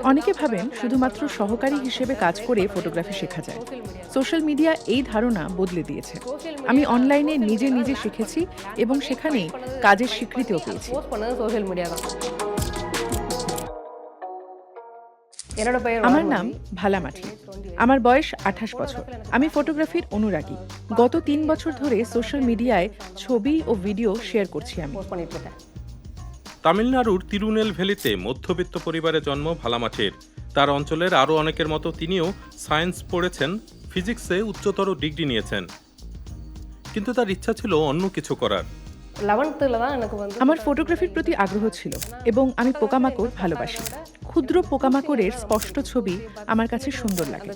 অনেকে ভাবেন শুধুমাত্র সহকারী হিসেবে কাজ করে ফটোগ্রাফি শেখা যায়। সোশ্যাল মিডিয়া এই ধারণা বদলে দিয়েছে। আমি অনলাইনে নিজে নিজে শিখেছি এবং সেখানেই কাজের স্বীকৃতিও পেয়েছি। আমার নাম ভালা মাঠি। আমার বয়স 28 বছর। আমি ফটোগ্রাফির অনুরাগী। গত 3 বছর ধরে সোশ্যাল মিডিয়ায় ছবি ও ভিডিও শেয়ার করছি আমি। তামিলনাড়ুর তিরুনেলভেলিতে মধ্যবিত্ত পরিবারে জন্ম ভালামাঠির। তার অঞ্চলের আরও অনেকের মতো তিনিও সায়েন্স পড়েছেন, ফিজিক্সে উচ্চতর ডিগ্রি নিয়েছেন, কিন্তু তার ইচ্ছা ছিল অন্য কিছু করার। আমার ফটোগ্রাফির প্রতি আগ্রহ ছিল এবং আমি পোকামাকড় ভালোবাসি। ক্ষুদ্র পোকামাকড়ের স্পষ্ট ছবি আমার কাছে সুন্দর লাগে।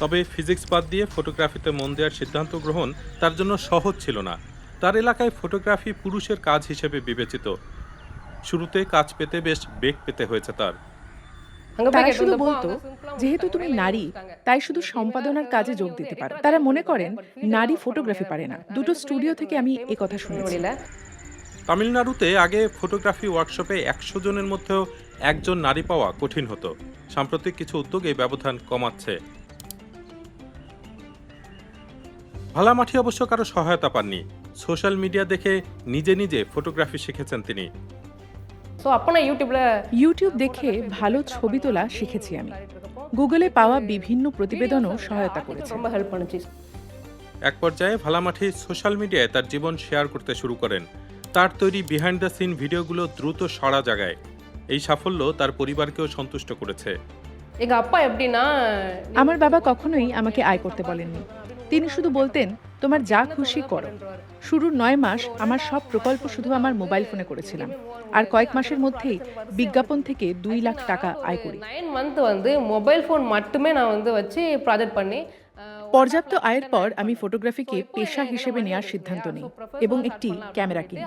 তবে ফিজিক্স বাদ দিয়ে ফটোগ্রাফিতে মন দেওয়ার সিদ্ধান্ত গ্রহণ তার জন্য সহজ ছিল না। তার এলাকায় ফটোগ্রাফি পুরুষের কাজ হিসেবে বিবেচিত। শুরুতে কাজ পেতে বেশ বেগ পেতে হয়েছে তার। তারা শুধু বলতো, যেহেতু তুমি নারী তাই শুধু সম্পাদনার কাজে যোগ দিতে পারো। তারা মনে করেন নারী ফটোগ্রাফি পারে না। দুটো স্টুডিও থেকে আমি এই কথা শুনেছি। তামিলনাড়ুতে আগে ফটোগ্রাফি ওয়ার্কশপে 100 জনের মধ্যেও একজন নারী পাওয়া কঠিন হতো। সাম্প্রতিক কিছু উদ্যোগ এই ব্যবধান কমাচ্ছে। ভালামাঠি অবশ্য কারো সহায়তা পাননি। সোশ্যাল মিডিয়া দেখে নিজে নিজে ফটোগ্রাফি শিখেছেন তিনি। ইউটিউব দেখে ভালো ছবি তোলা শিখেছি আমি। গুগলে পাওয়া বিভিন্ন প্রতিবেদনও সহায়তা করেছে। এক পর্যায়ে ভালামাঠি সোশ্যাল মিডিয়ায় তার জীবন শেয়ার করতে শুরু করেন। তার তৈরি বিহাইন্ড দ্য সিন ভিডিওগুলো দ্রুত সাড়া জাগায়। এই সাফল্য তার পরিবারকেও সন্তুষ্ট করেছে। আমার বাবা কখনোই আমাকে আয় করতে বলেননি। তিনি শুধু বলতেন, তোমার যা খুশি করো। শুরুর 9 মাস আমার সব প্রকল্প শুধু আমার মোবাইল ফোনে করেছিলাম, আর কয়েক মাসের মধ্যেই বিজ্ঞাপন থেকে 2 লাখ টাকা আয় করি। পর্যাপ্ত আয়ের পর আমি ফটোগ্রাফিকে পেশা হিসেবে নেওয়ার সিদ্ধান্ত নিই এবং একটি ক্যামেরা কিনি।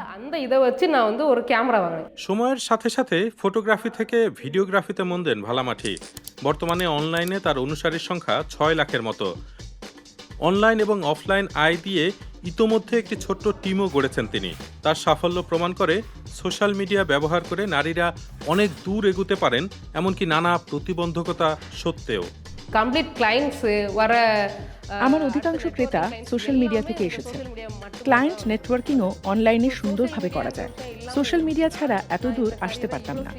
সময়ের সাথে সাথে ফটোগ্রাফি থেকে ভিডিওগ্রাফিতে মন দেন ভালামাঠি। বর্তমানে অনলাইনে তার অনুসারীর সংখ্যা 6 লাখের মতো। অনলাইন এবং অফলাইন আয় দিয়ে ইতোমধ্যে একটি ছোট্ট টিমও গড়েছেন তিনি। তার সাফল্য প্রমাণ করে সোশ্যাল মিডিয়া ব্যবহার করে নারীরা অনেক দূর এগুতে পারেন, এমনকি নানা প্রতিবন্ধকতা সত্ত্বেও। আমার অধিকাংশ ক্রেতা সোশ্যাল মিডিয়া থেকে এসেছে। ক্লায়েন্ট নেটওয়ার্কিংও অনলাইনে সুন্দরভাবে করা যায়। সোশ্যাল মিডিয়া ছাড়া এত দূর আসতে পারতাম না।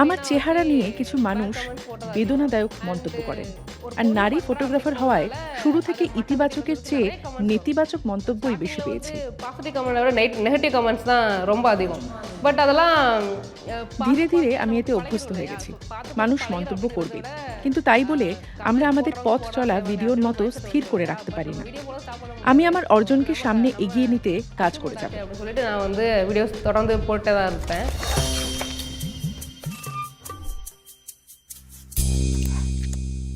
আমার চেহারা নিয়ে কিছু মানুষ বেদনাদায়ক মন্তব্য করেন, আর নারী ফটোগ্রাফার হওয়ায় শুরু থেকে ইতিবাচকের চেয়ে নেতিবাচক মন্তব্যই বেশি পেয়েছি। ধীরে ধীরে আমি এতে অভ্যস্ত হয়ে গেছি। মানুষ মন্তব্য করবে, কিন্তু তাই বলে আমরা আমাদের পথ চলা ভিডিওর মতো স্থির করে রাখতে পারি না। আমি আমার অর্জনকে সামনে এগিয়ে নিতে কাজ করে যাব।